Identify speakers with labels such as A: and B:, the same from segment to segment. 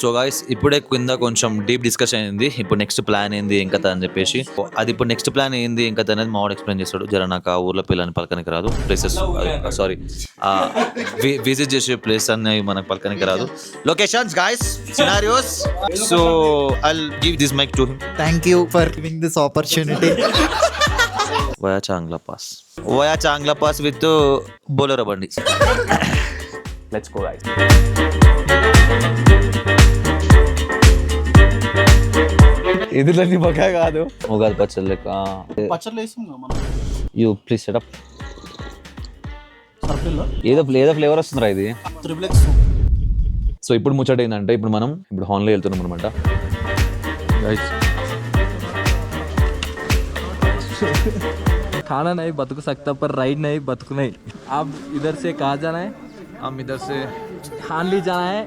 A: So guys ఇప్పుడే కింద కొంచెం డీప్ డిస్కషన్ అయింది. ఇప్పుడు నెక్స్ట్ ప్లాన్ ఏంది ఏం కథ అని చెప్పేసి, అది ఇప్పుడు నెక్స్ట్ ప్లాన్ ఏంది ఏం కథ అనేది మావాడు ఎక్స్ప్లెయిన్ చేస్తాడు. జర నాకు ఆ ఊర్లో పిల్లని పలకనికి రాదు, ప్లేసెస్ సారీ విజిట్ చేసే ప్లేస్ అన్ని మనకు పలకనికి రాదు. Locations guys, scenarios. So I'll give this mic to him.
B: Thank you for giving this opportunity.
A: Via Changla pass with Bolero బండి. Let's go guys.
C: ఎదురు నిమ్మకాయ కాదు,
A: ఉగాది పచ్చడి లెక్క. You please setup. ఏదో ఫ్లేవర్ వస్తుందిరా ఇది. సో ఇప్పుడు ముచ్చట ఏంటంటే, ఇప్పుడు హాన్లో వెళ్తున్నాం అనమాట.
C: खाना नहीं बतक सकता पर राइड नहीं बतक नहीं. अब इधर से कहाँ जाना है?
A: हम इधर से
C: हानली जाना है.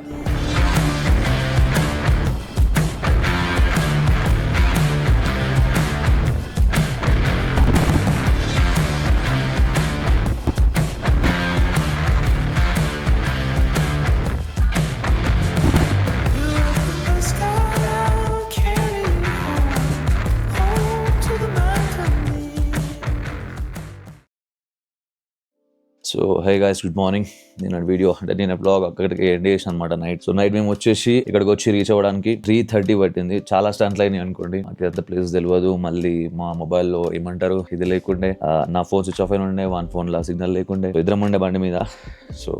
A: So hey guys, good morning. నేను వీడియో అంటే నేను బ్లాగ్ అక్కడికి ఎండ్ చేసాను అనమాట నైట్. సో నైట్ మేము ఇక్కడికి వచ్చి రీచ్ అవ్వడానికి 3:30 పట్టింది. చాలా స్టాండ్లు అయినాయి అనుకోండి, నాకు ఎంత ప్లేస్ తెలియదు. మళ్ళీ మా మొబైల్లో ఏమంటారు ఇది లేకుండే, నా ఫోన్ స్విచ్ ఆఫ్ అయిన ఉండే, వన్ ఫోన్లో సిగ్నల్ లేకుండే, ఇద్దరం ఉండే బండి మీద. సో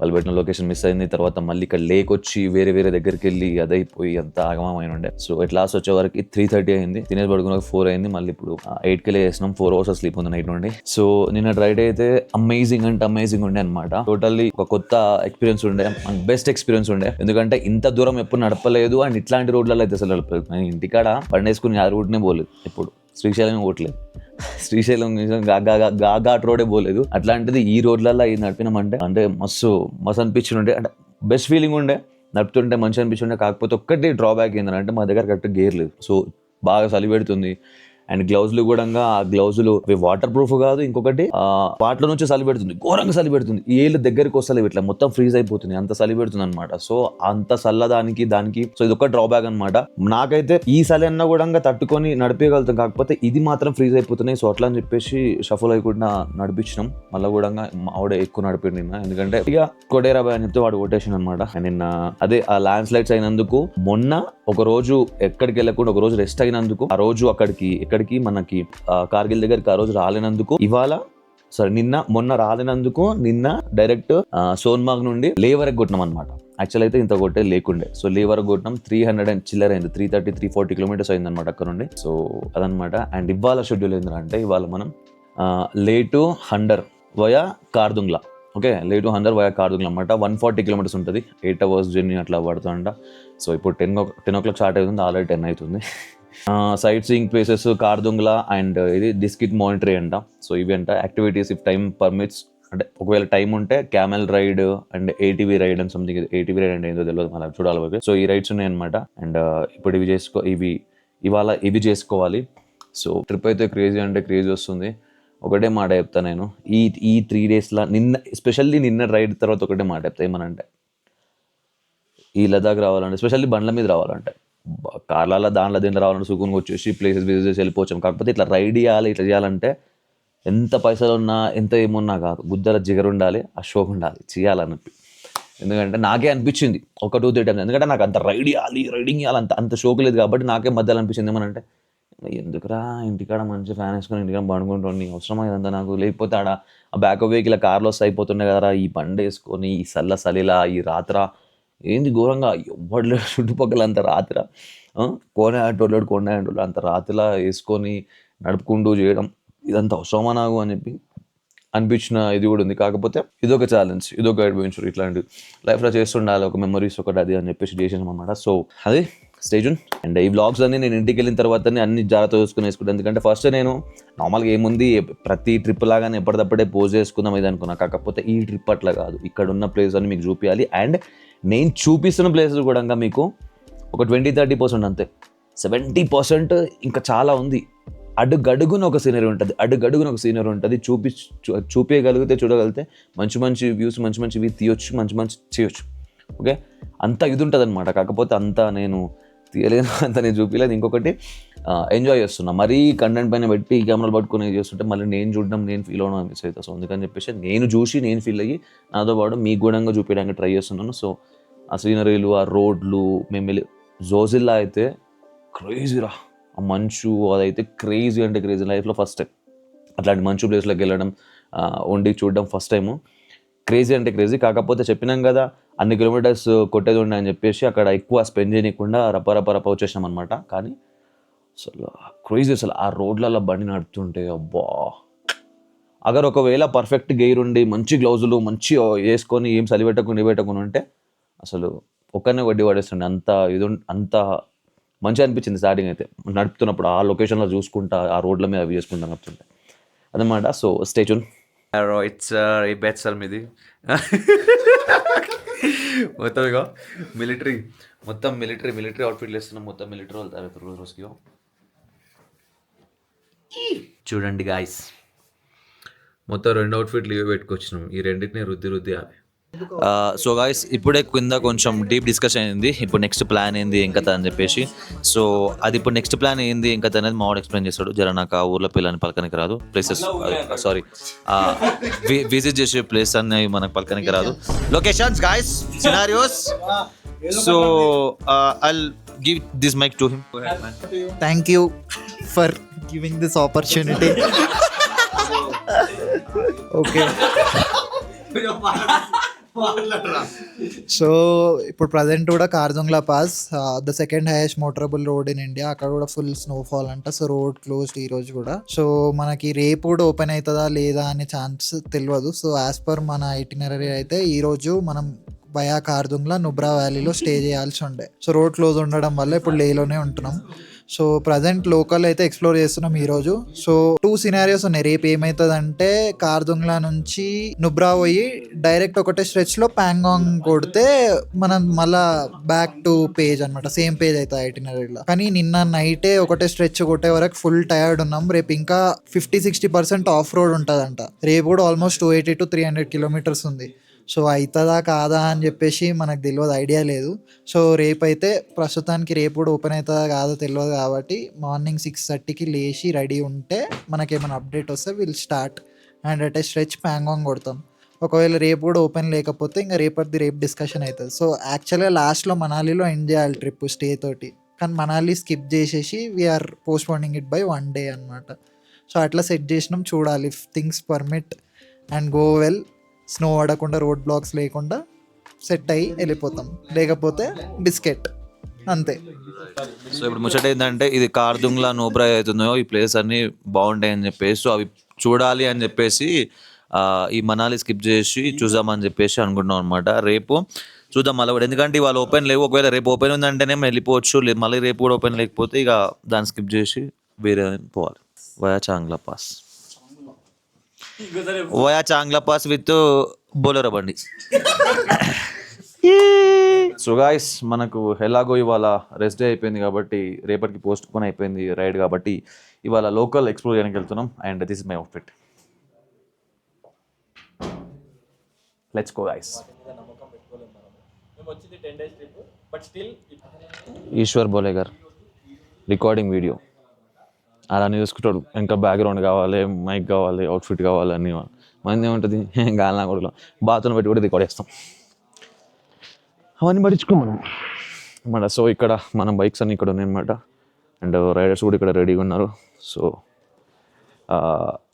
A: వాళ్ళు పెట్టిన లొకేషన్ మిస్ అయింది. తర్వాత మళ్ళీ ఇక్కడ లేక్ వచ్చి వేరే దగ్గరికి వెళ్ళి అదైపోయి అంత ఆగమమైన ఉండే. సో ఇట్ లాస్ట్ వచ్చే వరకు 3:30 అయింది. తినేసి పడుకున్న 4 అయింది. మళ్ళీ ఇప్పుడు 8కి చేసినాం. 4 hours స్లీప్ ఉంది నైట్ నుండి. సో నిన్న రైడ్ అయితే అమేజింగ్ ఉండే అనమాట. టోటల్లీ ఒక కొత్త ఎక్స్పీరియన్స్ ఉండే, బెస్ట్ ఎక్స్పీరియన్స్ ఉండే. ఎందుకంటే ఇంత దూరం ఎప్పుడు నడపలేదు అండ్ ఇట్లాంటి రోడ్లలో అయితే అసలు నడపలేదు. నేను ఇంటికాడ బండేసుకుని ఆ రూట్నే పోలేదు, ఎప్పుడు శ్రీశైలం పోవట్లేదు. శ్రీశైలం ఘాట్ రోడే పోలేదు. అట్లాంటిది ఈ రోడ్లలో ఇది నడిపినామంటే అంటే మస్తు అనిపించిండే. అంటే బెస్ట్ ఫీలింగ్ ఉండే, నడుపుతుంటే మంచి అనిపించిండే. కాకపోతే ఒక్కటి డ్రాబ్యాక్ ఏంటంటే మా దగ్గర కరెక్ట్ గేర్ లేదు. సో బాగా చలి పెడుతుంది. అండ్ గ్లౌజులు కూడా, ఆ గ్లౌజులు వాటర్ ప్రూఫ్ కాదు. ఇంకొకటి వాటిలో నుంచి చలి పెడుతుంది, ఘోరంగా చలి పెడుతుంది. ఈ ఏళ్ళు దగ్గరికి వస్తలేవు, ఇట్లా మొత్తం ఫ్రీజ్ అయిపోతుంది, అంత చలి పెడుతుంది అనమాట. సో అంత చల్లదానికి దానికి సో ఇది ఒక డ్రాబ్యాక్ అనమాట. నాకైతే ఈ చలి అన్న కూడా తట్టుకొని నడిపేయగలుగుతాం, కాకపోతే ఇది మాత్రం ఫ్రీజ్ అయిపోతున్నాయి. సో అట్లా అని చెప్పేసి షఫల్ అయ్యకుండా నడిపించినాం. మళ్ళీ కూడా ఆవిడ ఎక్కువ నడిపి నిన్న, ఎందుకంటే ఇక కొడేరాబాయ్ అని చెప్తే వాడు కొట్టేసాను అనమాట. నిన్న అదే ఆ ల్యాండ్ స్లైడ్స్ అయినందుకు, మొన్న ఒక రోజు ఎక్కడికి వెళ్ళకుండా ఒక రోజు రెస్ట్ అయినందుకు, ఆ రోజు అక్కడికి మనకి కార్గిల్ దగ్గరికి ఆ రోజు రాలేనందుకు, మొన్న రాలేనందుకు నిన్న డైరెక్ట్ సోన్మార్గ్ నుండి లే వరకు కొట్టినాం అనమాట. యాక్చువల్ అయితే ఇంత కొట్టే లేకుండే. సో లే వరకు కొట్టినాం. 300 and చిల్లర అయింది. 340 kilometers అయింది అనమాట అక్కడ నుండి. సో అదనమాట. అండ్ ఇవాళ షెడ్యూల్ ఏంటంటే, ఇవాళ మనం లే to hander via Khardung La. Okay, లే టు హండర్ వయా కార్దుంగ్లా అనమాట. 140 kilometers ఉంటుంది. 8 hours జర్నీ అట్లా పడుతుందంట. సో ఇప్పుడు 10 o'clock స్టార్ట్ అవుతుంది, ఆల్రెడీ 10 అవుతుంది. Sight seeing places Khardung La and ఇది డిస్కిట్ మానిటరీ అంట. సో ఇవి అంట యాక్టివిటీస్ ఇఫ్ టైమ్ పర్మిట్స్. అంటే ఒకవేళ టైం ఉంటే camel ride and ATV ride and something. ATV ride అంటే ఏందో తెలియదు, మళ్ళీ చూడాలి. సో ఈ రైడ్స్ ఉన్నాయి అనమాట. అండ్ ఇప్పుడు ఇవాళ ఇవి చేసుకోవాలి. సో ట్రిప్ అయితే క్రేజీ అంటే క్రేజీ వస్తుంది. ఒకటే మాట చెప్తా నేను, ఈ 3 daysలో ఎస్పెషల్లీ నిన్న రైడ్ తర్వాత ఒకటే మాట చెప్తా. ఏమనంటే, ఈ లదాఖ్ రావాలంటే, ఎస్పెషల్లీ బండ్ల మీద రావాలంటే, కార్లలో దీంట్లో రావాలంటే సుకూన్గా వచ్చేసి ప్లేసెస్ విజిట్ చేసి వెళ్ళిపోవచ్చాం. కాకపోతే ఇట్లా రైడ్ చేయాలి, ఇట్లా చేయాలంటే ఎంత పైసలు ఉన్నా ఎంత ఏమున్నా కాదు, గుద్దల జిగరు ఉండాలి, ఆ షోక్ ఉండాలి, చేయాలన్నప్పి. ఎందుకంటే నాకే అనిపించింది ఒక 2-3 times. ఎందుకంటే నాకు అంత రైడింగ్ చేయాలి అంత షోక్ లేదు. కాబట్టి నాకే మధ్యలో అనిపించింది ఏమనంటే, ఎందుకురా ఇంటికాడ మంచి ఫ్యాన్ వేసుకొని ఇంటికాడ పండుకుంటుంది, అవసరమా ఇదంతా నాకు. లేకపోతే ఆడ ఆ బ్యాక్ వెహికల్ కార్లో అయిపోతుండే కదరా, ఈ బండి వేసుకొని ఈ సలిలా ఈ రాత్ర ఏంది ఘోరంగా ఎవ్వడు చుట్టుపక్కల అంత రాత్ర కోనే ఆటోళ్ళు అంత రాత్రిలా వేసుకొని నడుపుకుంటూ చేయడం, ఇదంతా అవసరమా నాకు అని చెప్పి అనిపించిన ఇది కూడా ఉంది. కాకపోతే ఇదొక ఛాలెంజ్, ఇదొక అడ్వెంచర్, ఇట్లాంటి లైఫ్లో చేస్తుండాలి, ఒక మెమరీస్ ఒకటి అది అని చెప్పేసి చేసాను అనమాట. సో అది స్టే ట్యూన్. అండ్ ఈ వ్లాగ్స్ అన్ని నేను ఇంటికి వెళ్ళిన తర్వాతనే అన్ని జాగ్రత్త చూసుకుని వేసుకుంటాను. ఎందుకంటే ఫస్ట్ నేను నార్మల్గా ఏముంది, ప్రతి ట్రిప్ లాగానే ఎప్పటికప్పుడే పోజ్ చేసుకుందాం ఇది అనుకున్నా. కాకపోతే ఈ ట్రిప్ అట్లా కాదు, ఇక్కడ ఉన్న ప్లేస్ అని మీకు చూపించాలి. అండ్ నేను చూపిస్తున్న ప్లేసెస్ కూడా మీకు ఒక 20-30% అంతే. 70% ఇంకా చాలా ఉంది. అడుగడుగున ఒక సీనరీ ఉంటుంది, చూపించగలిగితే చూడగలిగితే మంచి వ్యూస్ మంచి తీయొచ్చు, మంచి చేయొచ్చు. ఓకే, అంత ఇది ఉంటుంది అనమాట. కాకపోతే అంత నేను తీయలేను, అంత నేను చూపించలేదు. ఇంకొకటి ఎంజాయ్ చేస్తున్నా. మరీ కంటెంట్ పైన పెట్టి కెమెరాలు పట్టుకుని చేస్తుంటే మళ్ళీ నేను చూడడం, నేను ఫీల్ అవ్వడం అనిపిస్తుంది. సో అందుకని చెప్పేసి నేను చూసి నేను ఫీల్ అయ్యి నాతో పాటు మీకు కూడా చూపించడానికి ట్రై చేస్తున్నాను. సో ఆ సీనరీలు, ఆ రోడ్లు, మేము వెళ్ళి జోజిల్లా అయితే క్రేజీరా. ఆ మంచు అదైతే క్రేజీ అంటే క్రేజీ. లైఫ్లో ఫస్ట్ టైం అట్లాంటి మంచు ప్లేస్లోకి వెళ్ళడం, వండి చూడడం ఫస్ట్ టైము. క్రేజీ అంటే క్రేజీ. కాకపోతే చెప్పినాం కదా అన్ని కిలోమీటర్స్ కొట్టేది ఉండే అని చెప్పేసి అక్కడ ఎక్కువ స్పెండ్ చేయకుండా రప్ప వచ్చేసాం అనమాట. కానీ అసలు క్రేజీ, అసలు ఆ రోడ్లలో బండి నడుపుతుంటే అబ్బా, అగర్ ఒకవేళ పర్ఫెక్ట్ గెయిర్ ఉండి మంచి గ్లౌజులు మంచి వేసుకొని ఏం చలి పెట్టకుండా ఉంటే అసలు ఒక్కనే వడ్డీ పడేస్తుండే. అంత మంచిగా అనిపించింది స్టార్టింగ్ అయితే నడుపుతున్నప్పుడు. ఆ లొకేషన్లో చూసుకుంటా ఆ రోడ్ల మీద అవి చేసుకుంటా నడుపుతుంటే అదనమాట. So stay tune.
D: It's a batch sir మీది. మొత్తం ఇక మిలిటరీ అవుట్ఫిట్లు వేస్తున్నాం. మొత్తం మిలిటరీ వాళ్ళు తయారు రోజుకి. చూడండి గాయస్, మొత్తం 2 అవుట్ఫిట్లు ఇవే పెట్టుకొచ్చినాం. ఈ రెండింటిని రుద్ది
A: సో గాయస్, ఇప్పుడే కింద కొంచెం డీప్ డిస్కషన్ అయింది. ఇప్పుడు నెక్స్ట్ ప్లాన్ ఏంది ఏం కథ అని చెప్పేసి. సో అది ఇప్పుడు నెక్స్ట్ ప్లాన్ ఏంది ఏం కథ అనేది మావాడు ఎక్స్ప్లెయిన్ చేస్తాడు. జర నాకు ఆ ఊర్లో పిల్లని పలకనికి రాదు. ప్లేసెస్ సారీ విజిట్ చేసే ప్లేస్ అన్ని మనకు పలకనికి రాదు. Locations guys, scenarios. So I'll give this mic to him.
B: Thank you for giving this opportunity. Okay, so ఇప్పుడు ప్రజెంట్ కూడా Khardungla pass, the second highest motorable road in India. అక్కడ కూడా full snowfall అంట. సో రోడ్ క్లోజ్డ్ ఈ రోజు కూడా. So మనకి రేపు కూడా ఓపెన్ అవుతుందా లేదా అనే ఛాన్స్ తెలియదు. సో యాజ్ పర్ మన ఐటినరీ అయితే ఈ రోజు మనం బయా కార్దుంగ్లా నుబ్రా వ్యాలీలో స్టే చేయాల్సి ఉండే. సో రోడ్ క్లోజ్ ఉండడం వల్ల ఇప్పుడు లేలోనే ఉంటున్నాం. సో ప్రజెంట్ లోకల్ అయితే ఎక్స్ప్లోర్ చేస్తున్నాం ఈరోజు. సో 2 సినారియోస్ ఉన్నాయి. రేపు ఏమవుతుందంటే కార్దుంగ్లా నుంచి నుబ్రా పోయి డైరెక్ట్ ఒకటే స్ట్రెచ్లో ప్యాంగాంగ్ కొడితే మనం మళ్ళా బ్యాక్ టు పేజ్ అనమాట. సేమ్ పేజ్ అవుతుంది ఐటినరీలో. కానీ నిన్న నైటే ఒకటే స్ట్రెచ్ కొట్టే వరకు ఫుల్ టైర్డ్ ఉన్నాం. రేపు ఇంకా 50-60% ఆఫ్ రోడ్ ఉంటుందంట. రేపు కూడా ఆల్మోస్ట్ 280 to 300 కిలోమీటర్స్ ఉంది. సో అవుతుందా కాదా అని చెప్పేసి మనకు తెలియదు, ఐడియా లేదు. సో రేపు అయితే ప్రస్తుతానికి రేపు కూడా ఓపెన్ అవుతుందా కాదో తెలియదు. కాబట్టి మార్నింగ్ 6:30కి లేచి రెడీ ఉంటే మనకేమైనా అప్డేట్ వస్తే will start and at a stretch Pangong కొడతాం. ఒకవేళ రేపు కూడా ఓపెన్ లేకపోతే ఇంకా రేపు డిస్కషన్ అవుతుంది. సో యాక్చువల్గా లాస్ట్లో మనాలిలో ఎండ్ చేయాలి ట్రిప్ స్టే తోటి. కానీ మనాలి స్కిప్ చేసేసి we're postponing it by 1 day అనమాట. సో అట్లా సెట్ చేసినాం. చూడాలి if things permit and go well, snow పడకుండా రోడ్ బ్లాక్స్ లేకుండా సెట్ అయ్యి వెళ్ళిపోతాం. లేకపోతే బిస్కెట్ అంతే.
A: సో ఇప్పుడు ముచ్చట ఏంటంటే ఇది కార్దుంగ్లా నోబ్రా అవుతుందో ఈ ప్లేస్ అన్ని బాగుంటాయి అని చెప్పేసి, సో అవి చూడాలి అని చెప్పేసి ఈ మనాలి స్కిప్ చేసి చూద్దామని చెప్పేసి అనుకుంటున్నాం అనమాట. రేపు చూద్దాం మళ్ళీ కూడా, ఎందుకంటే ఇవాళ ఓపెన్ లేవు. ఒకవేళ రేపు ఓపెన్ ఉందంటేనే వెళ్ళిపోవచ్చు, మళ్ళీ రేపు కూడా ఓపెన్ లేకపోతే ఇక దాన్ని స్కిప్ చేసి వేరే పోవాలి. Via Changla pass with Bolero బండి. సో గాయస్, మనకు ఎలాగో ఇవాళ రెస్ట్ డే అయిపోయింది కాబట్టి రేపటికి పోస్ట్ పోన్ అయిపోయింది రైడ్ కాబట్టి ఇవాళ లోకల్ ఎక్స్ప్లోర్ చేయడానికి వెళ్తున్నాం. And this is my outfit. Let's go guys. Eshwar Bole గారు రికార్డింగ్ వీడియో అలానే చూసుకుంటాడు. ఇంకా బ్యాక్గ్రౌండ్ కావాలి, మైక్ కావాలి, అవుట్ఫిట్ కావాలి అన్నీ. మంది ఏముంటుంది గాలినా కూడా బాత్రూమ్ పెట్టి కూడా రికార్డ్ చేస్తాం. అవన్నీ పట్టించుకోమనం అన్నమాట. సో ఇక్కడ మన బైక్స్ అన్నీ ఇక్కడ ఉన్నాయన్నమాట. అండ్ రైడర్స్ కూడా ఇక్కడ రెడీగా ఉన్నారు. సో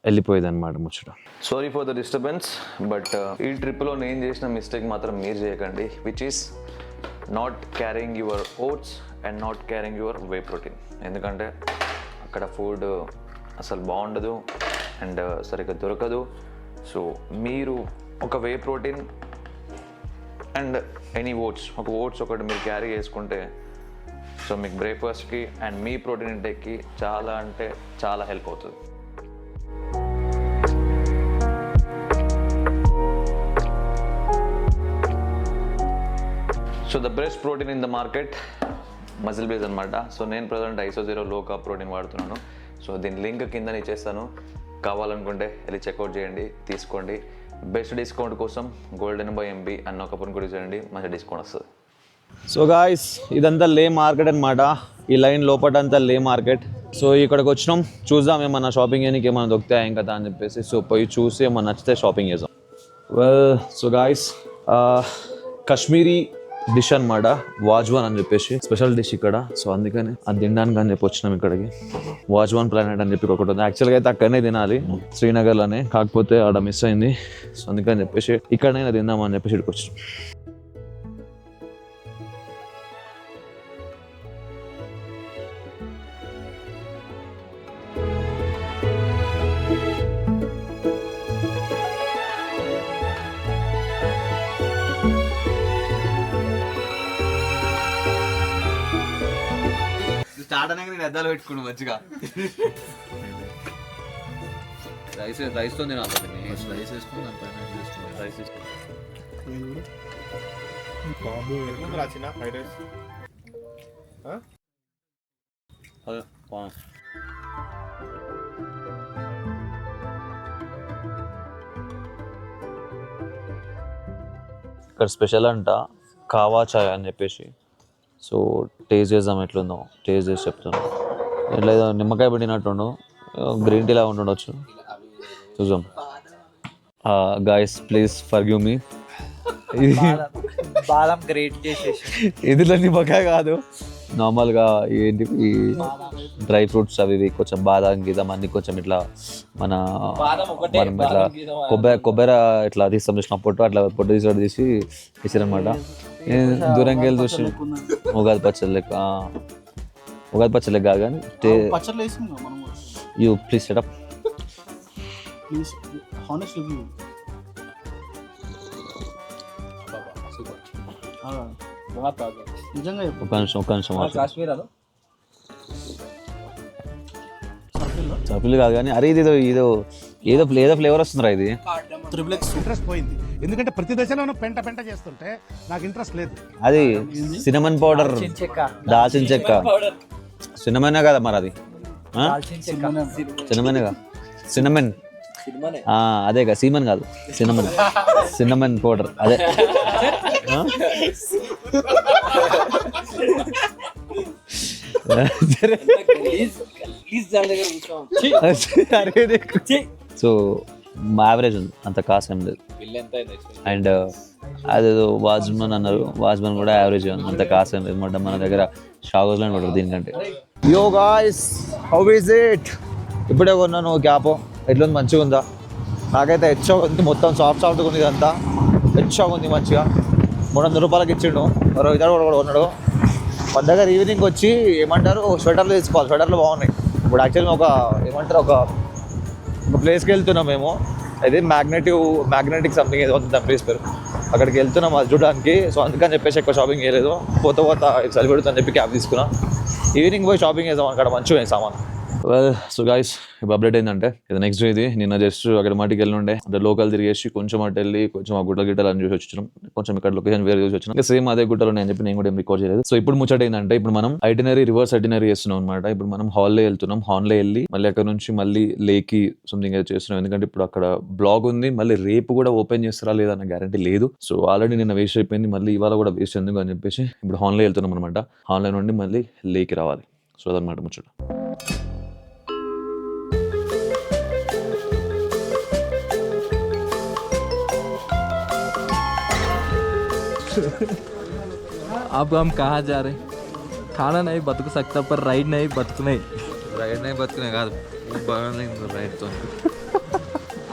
A: వెళ్ళిపోయేది అనమాట ముచ్చట. Sorry for the disturbance, but ఈ ట్రిప్లో నేను చేసిన మిస్టేక్ మాత్రం మీరు చేయకండి, which is not carrying your oats and not carrying your whey protein. ఎందుకంటే అక్కడ ఫుడ్ అసలు బాగుండదు అండ్ సరిగ్గా దొరకదు. సో మీరు ఒక whey protein and any oats ఒకటి మీరు క్యారీ చేసుకుంటే సో మీకు బ్రేక్ఫాస్ట్కి అండ్ మీ ప్రోటీన్ ఇంటేక్కి చాలా అంటే చాలా హెల్ప్ అవుతుంది. So the best protein in the market muscle base అనమాట. సో నేను ప్రజెంట్ ISO0 లో కార్బ్ ప్రోటీన్ వాడుతున్నాను. సో దీని లింక్ కింద ఇచ్చేస్తాను, కావాలనుకుంటే వెళ్ళి చెక్అవుట్ చేయండి, తీసుకోండి. బెస్ట్ డిస్కౌంట్ కోసం గోల్డెన్ బై ఎంబీ అన్న ఒక కూడా చేయండి, మంచి డిస్కౌంట్ వస్తుంది. సో గాయస్ ఇదంతా లే మార్కెట్ అనమాట. ఈ లైన్ లోపల అంతా లే మార్కెట్. సో ఇక్కడికి వచ్చినాం, చూద్దాం ఏమన్నా షాపింగ్ చేయడానికి ఏమన్నా దొరుకుతాయి ఏం కదా అని చెప్పేసి. సో పోయి చూసి ఏమన్నా నచ్చితే షాపింగ్ చేద్దాం. Well so guys Kashmiri dish అనమాట, వాజ్వాన్ అని చెప్పేసి స్పెషల్ డిష్ ఇక్కడ. సో అందుకని అది తినడానికి అని చెప్పి వచ్చినాం ఇక్కడికి. వాజ్వాన్ ప్లానెట్ అని చెప్పి ఒకటి ఉంది. యాక్చువల్గా అయితే అక్కడనే తినాలి, శ్రీనగర్లోనే, కాకపోతే ఆడ మిస్ అయింది. సో అందుకని చెప్పేసి ఇక్కడనైనా తిందామని చెప్పేసి ఇక్కడికి వచ్చినాం.
C: స్టార్ట్ అనగా నేను అద్దాలు పెట్టుకున్నాను మంచిగా.
A: రైస్తో తినాలి, రైస్ వేసుకుని దానిపైన రైస్ ఇక్కడ స్పెషల్ అంట కావా చాయ్ అని చెప్పేసి. సో టేస్ట్ చేద్దాం ఎట్లుందో, టేస్ట్ చేసి చెప్తాను. ఎట్లా ఏదో నిమ్మకాయ పెట్టినట్టుండు, గ్రీన్ టీలా ఉంటుండొచ్చు, చూద్దాం. గాయస్ ప్లీజ్ ఫర్గివ్ మీ,
B: బాదం గ్రేట్ చేసేసి
A: ఇందులో నిమ్మకాయ కాదు, నార్మల్గా ఏంటి ఈ డ్రై ఫ్రూట్స్ అవి ఇవి కొంచెం బాదం గీదం అన్ని కొంచెం ఇట్లా మనం ఇట్లా కొబ్బరి ఇట్లా తీస్తాం చూసిన పొట్టు, అట్లా పొట్టు తీసి ఇచ్చారనమాట. దూరంగా వెళ్ళి చూసి ఉగాది పచ్చడి లెక్క, ఉగాది పచ్చడి లెక్క కాదు కానీ యూ ప్లీజ్ సెటప్. ఒక నిమిషం సర్పిల్ కాదు కానీ, అరే ఇది ఏదో ఏదో ఏదో ఫ్లేవర్ వస్తుందిరా ఇది.
E: ఇంట్రెస్ట్ పోయింది, ఎందుకంటే ప్రతి దశలోనూ పెంట పెంట చేస్తుంటే నాకు ఇంట్రెస్ట్ లేదు.
A: అది సినమన్ పౌడర్, దాల్చిన చెక్క, సినమనే కదా మరి అది, సినమనేగా, సినమన్ అదేగా, సీమన్ కాదు సినమన్, సినమన్ పౌడర్ అదే. సో యావరేజ్ ఉంది, అంత కాస్ట్ ఏం లేదు. అండ్ అదేదో వాజ్మన్ అన్నారు, వాజ్మన్ కూడా యావరేజ్ ఉంది, అంత కాస్ట్ ఏం లేదు. మన దగ్గర షాగోస్లో పడరు దీనికంటే. యో గాయ్స్ హౌ ఈజ్ ఇట్? ఇప్పుడే కొన్నాను క్యాప్, ఎట్లుంది, మంచిగా ఉందా? నాకైతే హెచ్చగా ఉంది, మొత్తం సాఫ్ట్గా ఉంది, ఇదంతా హెచ్చగా ఉంది మంచిగా. 300 రూపాయలకి ఇచ్చిండు, ఇతడు కూడా కొన్నాడు. మన దగ్గర ఈవినింగ్ వచ్చి ఏమంటారు స్వెటర్లు తీసుకోవాలి, స్వెటర్లు బాగున్నాయి. ఇప్పుడు యాక్చువల్గా ఒక ఏమంటారు ఒక ప్లేస్కి వెళ్తున్నాం మేము, అయితే మ్యాగ్నెటిక్ సంథింగ్ ఏదో ఉంది దాని ప్లేస్ పేరు, అక్కడికి వెళ్తున్నాం అది చూడడానికి. సో అందుకని చెప్పేసి ఎక్కువ షాపింగ్ చేయలేదు, పోత చలి పెడుతుందని చెప్పి క్యాబ్ తీసుకున్నా. ఈవినింగ్ పోయి షాపింగ్ చేద్దాం, అక్కడ మంచిగా సామాన్. వెల్ సో గాయస్ ఇప్పుడు అప్డేట్ ఏంటంటే ఇది నెక్స్ట్ డే, ఇది నిన్న జస్ట్ అక్కడ మాటికి వెళ్ళి ఉండే, అంటే లోకల్ తిరిగేసి కొంచెం అటు వెళ్ళి కొంచెం ఆ గుట్టలు అని చూసి వచ్చినాం, కొంచెం ఇక్కడ లొకేషన్ వేరే చూసి వచ్చినాం. సేమ్ అదే గుట్టలో అని చెప్పి నేను కూడా ఏం రికార్డ్ చేయలేదు. సో ఇప్పుడు ముచ్చట ఏంటంటే ఇప్పుడు మనం రివర్స్ ఐటినరీ చేస్తున్నాం అనమాట. ఇప్పుడు మనం హాల్లో వెళ్తున్నాం, హాల్లో వెళ్ళి మళ్ళీ అక్కడ నుంచి మళ్ళీ లేకి సంథింగ్ ఏదో చేస్తున్నాం, ఎందుకంటే ఇప్పుడు అక్కడ బ్లాగ్ ఉంది, మళ్ళీ రేపు కూడా ఓపెన్ చేస్తారా లేదా అన్న గ్యారంటీ లేదు. సో ఆల్రెడీ నిన్న వేస్ట్ అయిపోయింది, మళ్ళీ ఇవాళ కూడా వేస్ట్ ఎందుకు అని చెప్పేసి ఇప్పుడు హాల్లో వెళ్తున్నాం అనమాట. హాల్లో నుండి మళ్ళీ లేకి రావాలి. సో అదనమాట ముచ్చట.
C: अब हम कहाँ जा रहे हैं? खाना नहीं बतक सकता पर राइड नहीं बतकने
A: కాదు రైడ్తో.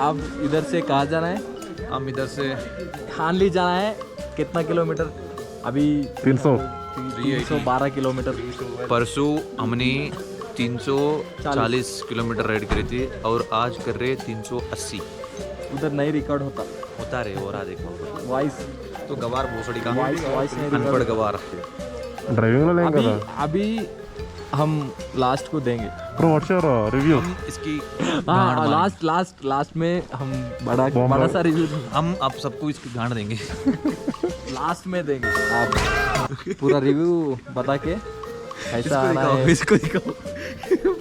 C: अब इधर से कहाँ जाना है?
A: हम इधर से
C: हानली जाना है. कितना किलोमीटर? अभी 312 किलोमीटर.
D: परसों हमने 340 किलोमीटर राइड करी थी और आज कर रहे 380.
C: उधर नहीं रिकॉर्ड होता
D: रे हो रहा देखो
C: वॉइस
D: तो गवार भोसड़ी का
C: वॉइस नहीं
D: अनपढ़ गवार
E: డ్రైవింగ్ లో లేం కదా.
C: अभी हम लास्ट को देंगे.
E: Bro what's your review?
D: इसकी
C: हाँ लास्ट में हम बड़ा सा रिव्यू
D: हम आप सबको इसकी गांड देंगे.
C: लास्ट में देंगे. आप पूरा रिव्यू बता के ऐसा आना है.
D: इसको दिखाओ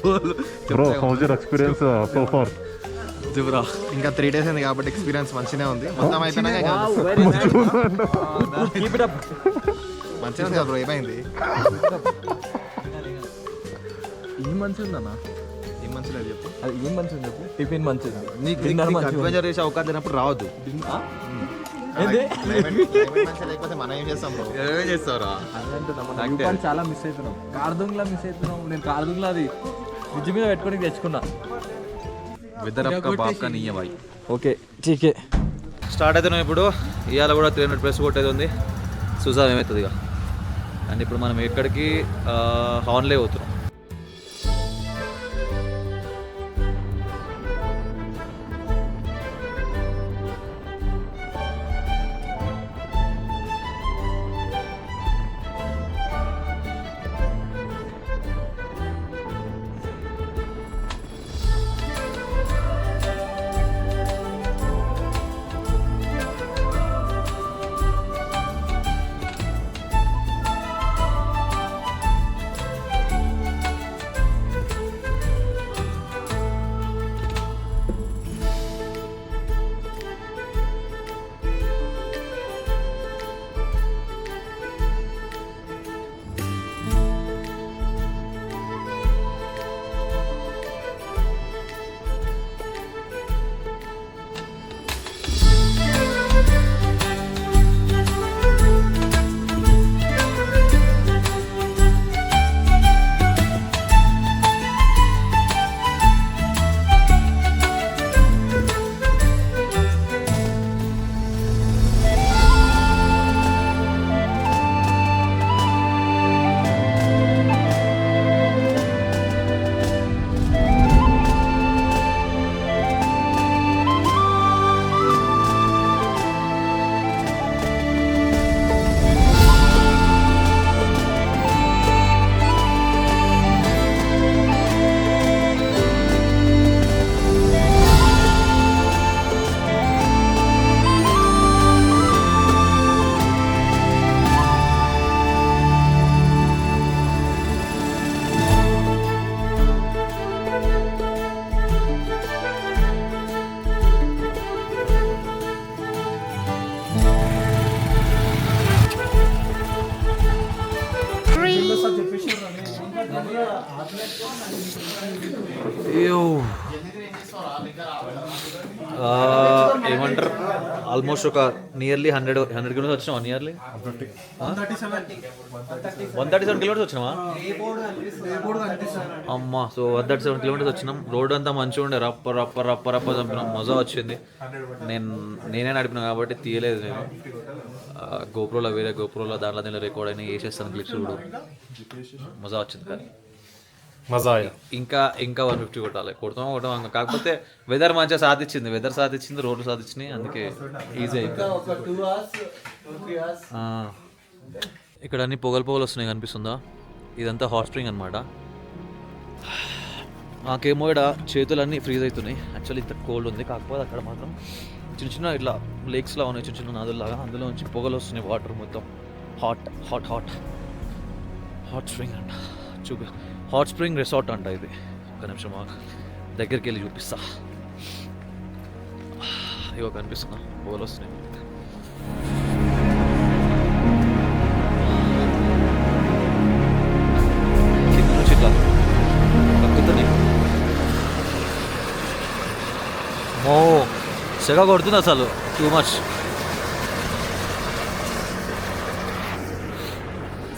D: बोलो
E: bro how is your experience so far?
C: జుబ్రా
F: ఇంకా 3 days అయింది కాబట్టి ఎక్స్పీరియన్స్ మంచిగానే ఉంది. మొత్తం అయితే మంచిగా ఉంది బ్రో. ఏమైంది?
C: ఏం మంచిగా ఉందన్నా?
F: ఏం మంచిగా లేదు చెప్పు.
C: అది ఏం మంచిగా ఉంది చెప్పు. టిఫిన్ మంచిది.
F: నీకు
D: అడ్వెంచర్ చేసే అవకాశం లేనప్పుడు రావద్దు.
F: మంచిగా లేకపోతే మనం ఏం చేస్తాం బ్రో?
D: ఏమేం చేస్తావురా?
C: చాలా మిస్ అవుతున్నాం. కార్దుంగ్లా మిస్ అవుతున్నాం. నేను కార్దుంగ్లా అది ఫ్రిడ్జ్ మీద పెట్టుకొని తెచ్చుకున్నా.
D: వెదర్ అప్కా బాప్ కా నీయే భాయ్.
C: ఓకే చీకే
A: స్టార్ట్ అవుతున్నాం ఇప్పుడు. ఇవాళ కూడా 300 ప్లస్ కొట్టేది ఉంది. చూసాం ఏమవుతుంది ఇక. అండ్ ఇప్పుడు మనం ఎక్కడికి హార్న్లే పోతున్నాం. ఏమంటారు ఆల్మోస్ట్ ఒక నియర్లీ 100 కిలోమీటర్స్ వచ్చినావా? నియర్లీ 137 కిలోమీటర్స్ వచ్చినావా? అమ్మా. సో 137 కిలోమీటర్స్ వచ్చినాం. రోడ్ అంతా మంచిగా ఉండే. రప్ప రప్ప రప్ప రప్ప చంపినాం. మజా వచ్చింది. నేనే నడిపినా కాబట్టి తీయలేదు నేను. గోప్రోలో వేరే గోప్రోలో దాంట్లో దీనిలో రికార్డ్ అయినా వేసేస్తాను క్లిప్స్ కూడా. మజా వచ్చింది. కానీ ఇంకా 150 కొట్టాలి. కొడతాం. కాకపోతే వెదర్ మంచిగా సాధించింది. రోడ్లు సాధించినాయి. అందుకే ఈజీ అయిపోయింది. ఇక్కడ అన్ని పొగలు వస్తున్నాయి కనిపిస్తుందా? ఇదంతా హాట్ స్ప్రింగ్ అనమాట. నాకేమో ఇక్కడ చేతులన్నీ ఫ్రీజ్ అవుతున్నాయి. యాక్చువల్లీ ఇంత కోల్డ్ ఉంది. కాకపోతే అక్కడ మాత్రం చిన్న చిన్న ఇట్లా లేక్స్లా ఉన్నాయి, చిన్న చిన్న నదుల్లాగా. అందులో నుంచి పొగలు వస్తున్నాయి. వాటర్ మొత్తం hot hot hot hot spring అంట. హాట్ స్ప్రింగ్ రిసార్ట్ అంట ఇది. ఒక నిమిషం దగ్గరికి వెళ్ళి చూపిస్తా. ఇవో కనిపిస్తున్నా పొగలు వస్తున్నాయి. కింద నుంచి ఇట్లా కక్కుతుంది. మో సెగ కొడుతుంది అసలు. టూ మచ్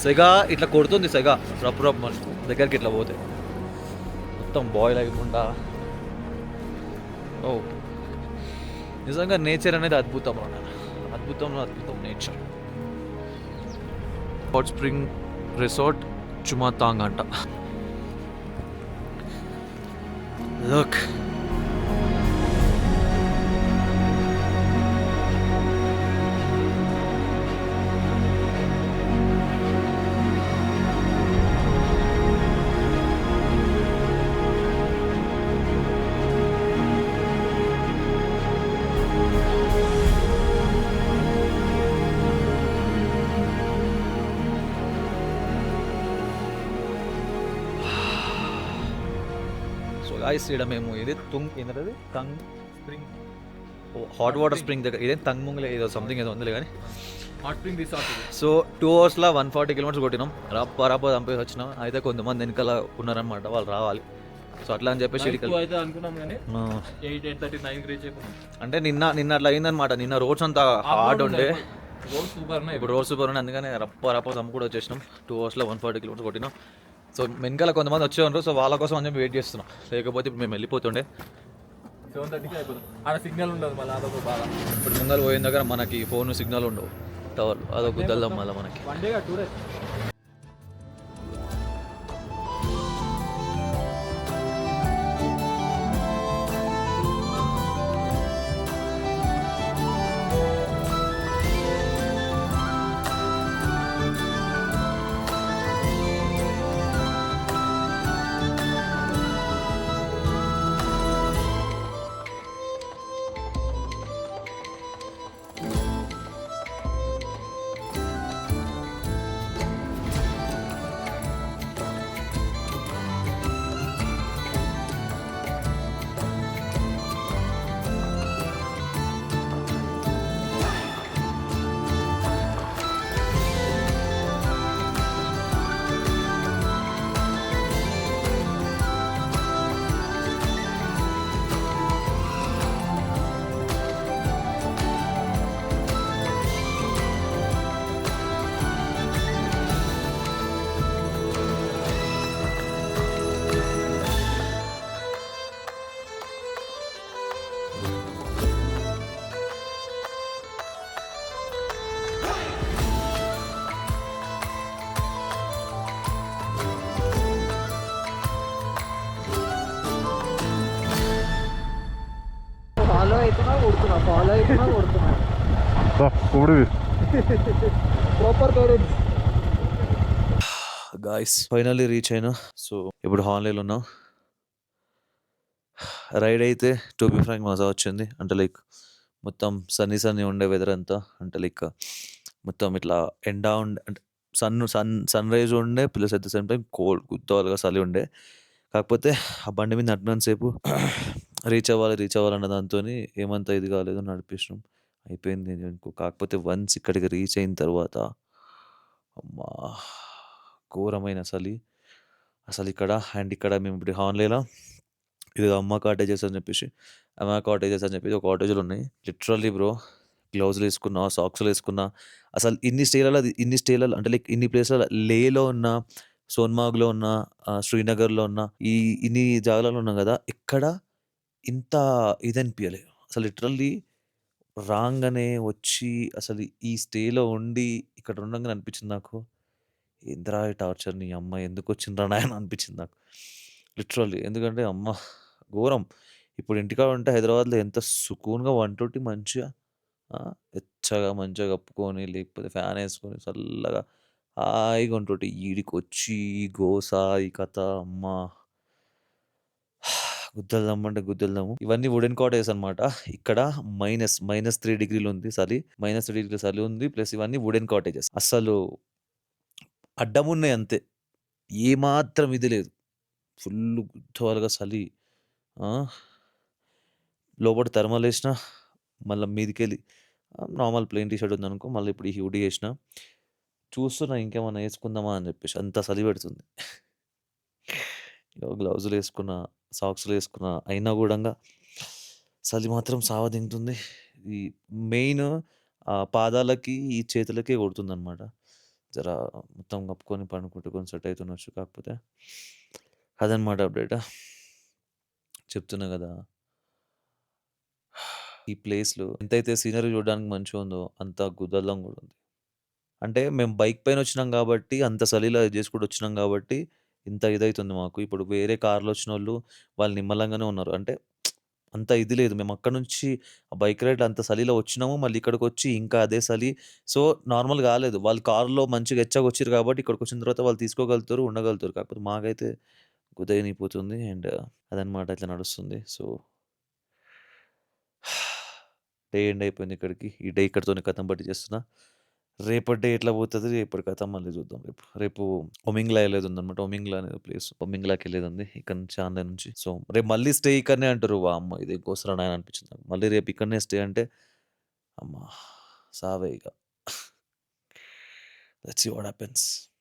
A: సెగ ఇట్లా కొడుతుంది. సెగ రప్పు రప్పు మన దగ్గరికి ఇట్లా పోతే మొత్తం బాయిల్ అయ్యకుండా. ఓ నిజంగా నేచర్ అనేది అద్భుతం అద్భుతం నేచర్. హాట్ స్ప్రింగ్ రిసార్ట్ చుమాతాంగ్ అంట. లుక్ గాయస్ ఇక్కడ మేము ఇది ఏంటది tongue spring hot water spring దగ్గర ఇదే తంగ్ ముంగలే ఏదో సంథింగ్ ఏదో ఉందిలే కానీ
C: హాట్ స్ప్రింగ్ రిసార్ట్ ఇది.
A: సో 2 అవర్స్లో 140 కిలోమీటర్స్ కొట్టినాం రప్ప చంపేసి వచ్చినాం. అయితే కొంతమంది వెనకాల ఉన్నారనమాట, వాళ్ళు రావాలి. సో అట్లా అని చెప్పేసి
C: Night 2 అయితే అనుకున్నాం కానీ 8:30 9 రీచ్ అయిపోయింది.
A: అంటే నిన్న అట్లా అయిందనమాట. నిన్న రోడ్స్ అంతా హార్డ్ ఉండే,
C: రోడ్ సూపర్ ఉన్నాయి.
A: ఇప్పుడు రోడ్ సూపర్ ఉండే, అందుకని రప్ప చంపు కూడా వచ్చేసినాం. 2 అవర్స్లో 140 కిలోమీటర్స్ కొట్టినాం. సో వెనకాల కొంతమంది వచ్చే ఉన్నారు, సో వాళ్ళ కోసం అని చెప్పి వెయిట్ చేస్తున్నాం. లేకపోతే ఇప్పుడు మేము వెళ్ళిపోతుండే.
C: 7:30కి అయిపోతుంది. ఆడ సిగ్నల్ ఉండదు మళ్ళీ, అదొక బాధ.
A: ఇప్పుడు ముందర పోయిన దగ్గర మనకి ఫోన్ సిగ్నల్ ఉండవు, టవర్ అదొక గుద్దల్దాం మళ్ళీ మనకి.
C: 1 day 2 days.
A: Guys finally reach అయినా. సో ఇప్పుడు హాన్లేలో ఉన్నాం. రైడ్ అయితే టు బి ఫ్రాంక్ మజా వచ్చింది. అంటే లైక్ మొత్తం సన్నీ ఉండే వెదర్ అంతా. అంటే లైక్ మొత్తం ఇట్లా ఎండ ఉండే, అంటే సన్ రైజ్ ఉండే, plus at the same time cold గుద్దవాలుగా చలి ఉండే. కాకపోతే ఆ బండి మీద నడిపినంతసేపు రీచ్ అవ్వాలి అన్న దాంతో ఏమంత ఇది కాలేదు, నడిపించడం అయిపోయింది అనుకో. కాకపోతే వన్స్ ఇక్కడికి రీచ్ అయిన తర్వాత అమ్మా ఘోరమైన చలి అసలు ఇక్కడ. అండ్ ఇక్కడ మేము ఇప్పుడు హాన్లేలో ఇది అమ్మ కాటేజెస్ అని చెప్పేసి ఒక కాటేజీలు ఉన్నాయి. లిటరల్లీ బ్రో, గ్లౌజులు వేసుకున్నా, సాక్స్లు వేసుకున్నా, అసలు ఇన్ని స్టేలలో అంటే లైక్ ఇన్ని ప్లేస్లలో, లేలో ఉన్న, సోన్మార్గ్లో ఉన్న, శ్రీనగర్లో ఉన్న, ఇన్ని జాగాలలో ఉన్నాం కదా, ఎక్కడ ఇంత ఇది అనిపించలేదు అసలు. లిటరల్లీ రాగానే వచ్చి అసలు ఈ స్టేలో ఉండి ఇక్కడ ఉండగానే అనిపించింది నాకు, ఏంద్రా ఈ టార్చర్, నీ అమ్మ ఎందుకు వచ్చిండ్రా నాయన అనిపించింది నాకు లిటరల్లీ. ఎందుకంటే అమ్మ ఘోరం. ఇప్పుడు ఇంటికాడ ఉంటే హైదరాబాద్లో ఎంత సుకూన్గా వంటొట్టి మంచిగా ఎచ్చగా మంచిగా కప్పుకొని, లేకపోతే ఫ్యాన్ వేసుకొని చల్లగా హాయిగా ఉంటుంటే, ఈడికి వచ్చి ఈ గోస, ఈ కథ, అమ్మ గుద్దలు. ఇవన్నీ వుడెన్ కాటేజెస్ అనమాట. ఇక్కడ -3 డిగ్రీలు ఉంది చలి, -3 డిగ్రీల చలి ఉంది. ప్లస్ ఇవన్నీ వుడెన్ కాటేజెస్. అసలు అడ్డమున్నాయి అంతే, ఏమాత్రం ఇది లేదు. ఫుల్ గుద్దవాలుగా చలి. లోపల థర్మల్ వేసిన, మళ్ళీ మీదికెళ్ళి నార్మల్ ప్లెయిన్ టీ షర్ట్ ఉందనుకో, మళ్ళీ ఇప్పుడు ఈ హుడీ వేసిన. చూస్తున్నా ఇంకేమన్నా వేసుకుందామా అని చెప్పేసి, అంత చలి పెడుతుంది. గ్లౌజులు వేసుకున్నా, సాక్స్లు వేసుకున్నా, అయినా కూడా చలి మాత్రం సావ దింగుతుంది. ఈ మెయిన్ పాదాలకి, ఈ చేతులకే కొడుతుంది అనమాట. జర మొత్తం కప్పుకొని పండుకుంటుకొని సెట్ అవుతుండొచ్చు. కాకపోతే అదనమాట అప్డేట్. చెప్తున్నా కదా, ఈ ప్లేస్లో ఎంతైతే సీనరీ చూడడానికి మంచిగా ఉందో అంత గుద్దలం కూడా ఉంది. అంటే మేము బైక్ పైన వచ్చినాం కాబట్టి, అంత చలిలో చేసుకుంటూ వచ్చినాం కాబట్టి ఇంత ఇదైతుంది మాకు. ఇప్పుడు వేరే కార్లో వచ్చిన వాళ్ళు నిమ్మలంగానే ఉన్నారు. అంటే అంత ఇది లేదు. మేము అక్కడ నుంచి బైక్ రైడ్ అంత చలిలో వచ్చినాము, మళ్ళీ ఇక్కడికి వచ్చి ఇంకా అదే చలి. సో నార్మల్ కాలేదు. వాళ్ళు కార్లో మంచిగా ఎచ్చగా వచ్చారు కాబట్టి ఇక్కడికి వచ్చిన తర్వాత వాళ్ళు తీసుకోగలుగుతారు, ఉండగలుగుతారు. కాకపోతే మాకైతే గుదైనిపోతుంది. అండ్ అదనమాట, ఇట్లా నడుస్తుంది. సో డే ఎండ్ అయిపోయింది ఇక్కడికి. ఈ డే ఇక్కడితోనే కథం పట్టి చేస్తున్నా. రేపటి డే ఎట్లా పోతుంది రేపటి కథ మళ్ళీ చూద్దాం. రేపు ఒమింగ్లా వెళ్ళేది ఉందన్నమాట. ఒమింగ్లా అనేది ప్లేస్, ఒమింగ్లాకి వెళ్ళేది ఉంది ఇక్కడ నుంచి, ఆంధ్ర నుంచి. సో రేపు మళ్ళీ స్టే ఇక్కడనే అంటారు. అమ్మ ఇది కోసరా నాయన అనిపించింది నాకు. మళ్ళీ రేపు ఇక్కడనే స్టే అంటే అమ్మ సావే ఇక. Let's see what happens.